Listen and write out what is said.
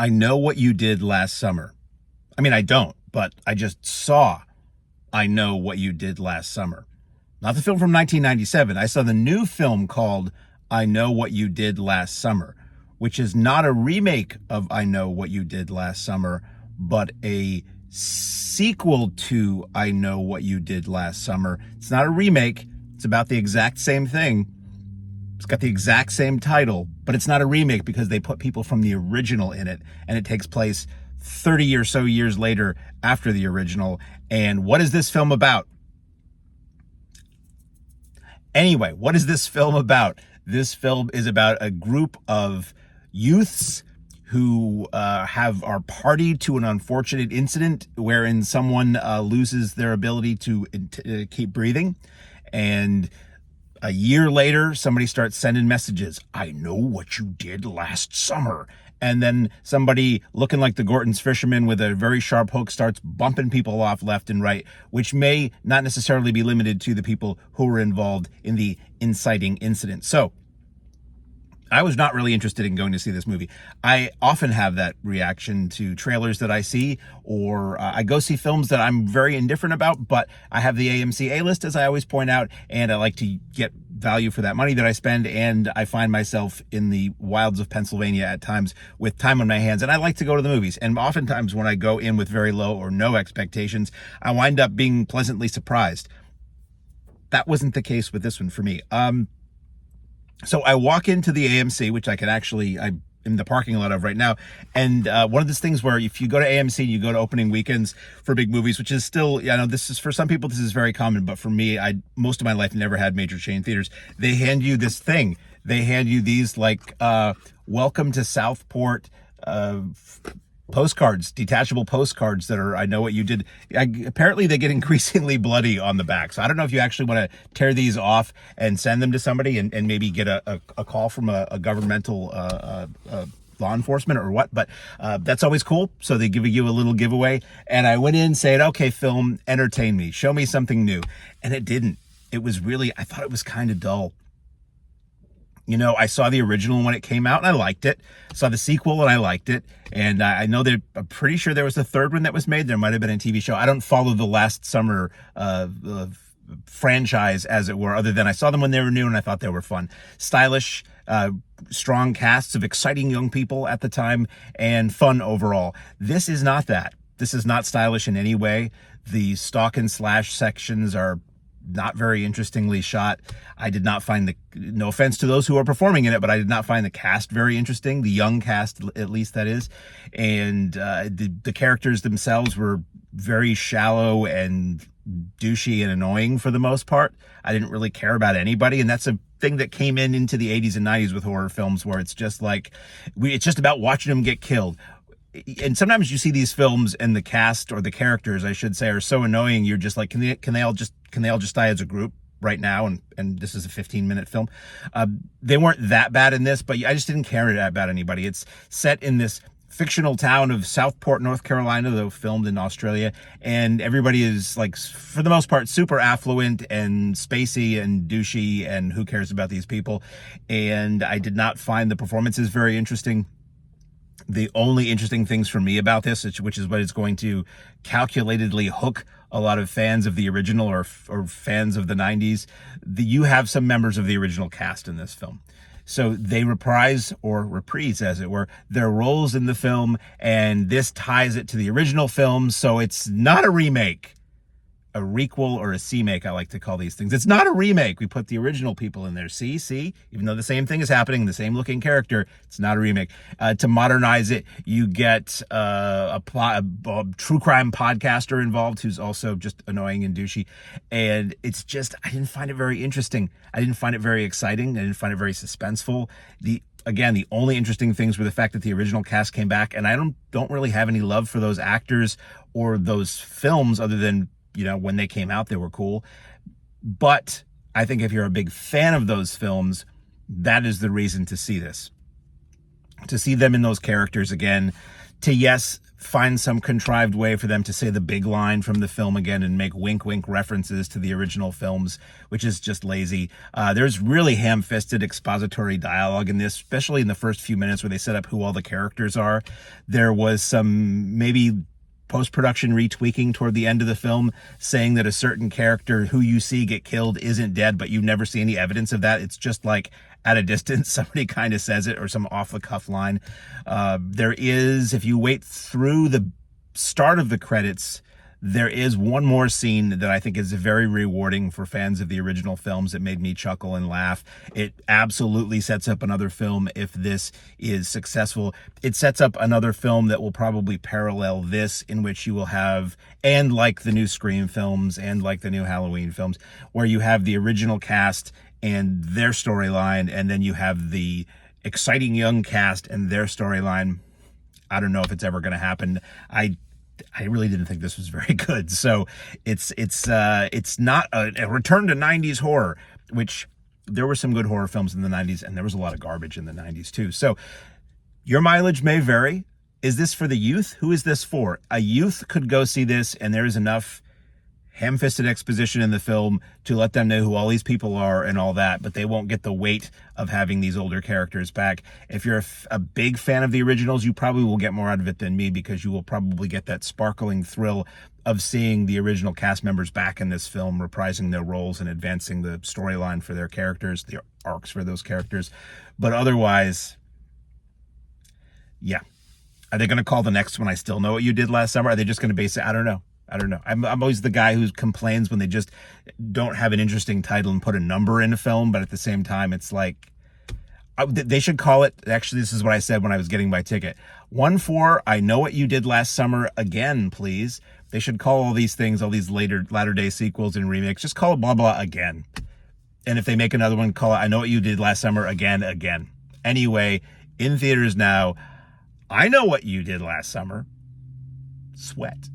I know what you did last summer. I mean, I don't, but I just saw I know what you did last summer. Not the film from 1997. I saw the new film called I Know What You Did Last Summer, which is not a remake of I Know What You Did Last Summer, but a sequel to I Know What You Did Last Summer. It's not a remake. It's about the exact same thing. It's got the exact same title, but it's not a remake because they put people from the original in it, and it takes place 30 or so years later after the original. And what is this film about? Anyway, what is this film about? This film is about a group of youths who are party to an unfortunate incident wherein someone loses their ability to keep breathing. And a year later, somebody starts sending messages. I know what you did last summer. And then somebody looking like the Gorton's fisherman with a very sharp hook starts bumping people off left and right, which may not necessarily be limited to the people who were involved in the inciting incident. So I was not really interested in going to see this movie. I often have that reaction to trailers that I see, or I go see films that I'm very indifferent about, but I have the AMC A-list, as I always point out, and I like to get value for that money that I spend, and I find myself in the wilds of Pennsylvania at times with time on my hands, and I like to go to the movies. And oftentimes when I go in with very low or no expectations, I wind up being pleasantly surprised. That wasn't the case with this one for me. So I walk into the AMC, which I'm in the parking lot of right now. And one of those things where if you go to AMC, you go to opening weekends for big movies, which is still, I know this is, for some people, this is very common, but for me, most of my life never had major chain theaters. They hand you this thing. They hand you these welcome to Southport, postcards, detachable postcards that are, I know what you did. Apparently they get increasingly bloody on the back. So I don't know if you actually want to tear these off and send them to somebody and maybe get a call from a governmental law enforcement or what, but that's always cool. So they give you a little giveaway. And I went in saying, okay, film, entertain me, show me something new. And it didn't. It was really, I thought it was kind of dull. You know, I saw the original when it came out and I liked it. Saw the sequel and I liked it. And I know I'm pretty sure there was a third one that was made. There might have been a TV show. I don't follow the last summer franchise, as it were, other than I saw them when they were new and I thought they were fun. Stylish, strong casts of exciting young people at the time, and fun overall. This is not that. This is not stylish in any way. The stalk and slash sections are not very interestingly shot. I did not find no offense to those who are performing in it, but I did not find the cast very interesting. The young cast, at least, that is. And the characters themselves were very shallow and douchey and annoying for the most part. I didn't really care about anybody. And that's a thing that came into the 80s and 90s with horror films, where it's just it's just about watching them get killed. And sometimes you see these films and the cast, or the characters, I should say, are so annoying. You're just like, can they all just die as a group right now? And this is a 15-minute film. They weren't that bad in this, but I just didn't care about anybody. It's set in this fictional town of Southport, North Carolina, though filmed in Australia. And everybody is, for the most part, super affluent and spacey and douchey, and who cares about these people? And I did not find the performances very interesting. The only interesting things for me about this, which is what is going to calculatedly hook a lot of fans of the original or fans of the 90s, you have some members of the original cast in this film. So they reprise, or reprise as it were, their roles in the film, and this ties it to the original film. So it's not a remake. A requel or a C-make, I like to call these things. It's not a remake. We put the original people in there. See? Even though the same thing is happening, the same looking character, it's not a remake. To modernize it, you get a true crime podcaster involved who's also just annoying and douchey. And it's just, I didn't find it very interesting. I didn't find it very exciting. I didn't find it very suspenseful. Again, the only interesting things were the fact that the original cast came back, and I don't really have any love for those actors or those films, other than, when they came out, they were cool. But I think if you're a big fan of those films, that is the reason to see this. To see them in those characters again, to, yes, find some contrived way for them to say the big line from the film again and make wink wink references to the original films, which is just lazy. There's really ham-fisted expository dialogue in this, especially in the first few minutes where they set up who all the characters are. There was some maybe post-production retweaking toward the end of the film, saying that a certain character who you see get killed isn't dead, but you never see any evidence of that. It's just like at a distance, somebody kind of says it, or some off-the-cuff line. There is, if you wait through the start of the credits, there is one more scene that I think is very rewarding for fans of the original films that made me chuckle and laugh. It absolutely sets up another film if this is successful. It sets up another film that will probably parallel this, in which you will have, and like the new Scream films and like the new Halloween films, where you have the original cast and their storyline, and then you have the exciting young cast and their storyline. I don't know if it's ever going to happen. I really didn't think this was very good. So it's not a return to 90s horror, which there were some good horror films in the 90s, and there was a lot of garbage in the 90s too. So your mileage may vary. Is this for the youth? Who is this for? A youth could go see this, and there is enough ham-fisted exposition in the film to let them know who all these people are and all that, but they won't get the weight of having these older characters back. If you're a big fan of the originals, you probably will get more out of it than me, because you will probably get that sparkling thrill of seeing the original cast members back in this film, reprising their roles and advancing the storyline for their characters, the arcs for those characters. But otherwise, yeah. Are they going to call the next one I Still Know What You Did Last Summer? Are they just going to base it? I don't know. I'm always the guy who complains when they just don't have an interesting title and put a number in a film, but at the same time, it's like, they should call it, actually, this is what I said when I was getting my ticket. 1-4, I Know What You Did Last Summer again, please. They should call all these things, all these latter day sequels and remakes, just call it blah, blah, again. And if they make another one, call it I Know What You Did Last Summer again. Anyway, in theaters now, I Know What You Did Last Summer. Sweat.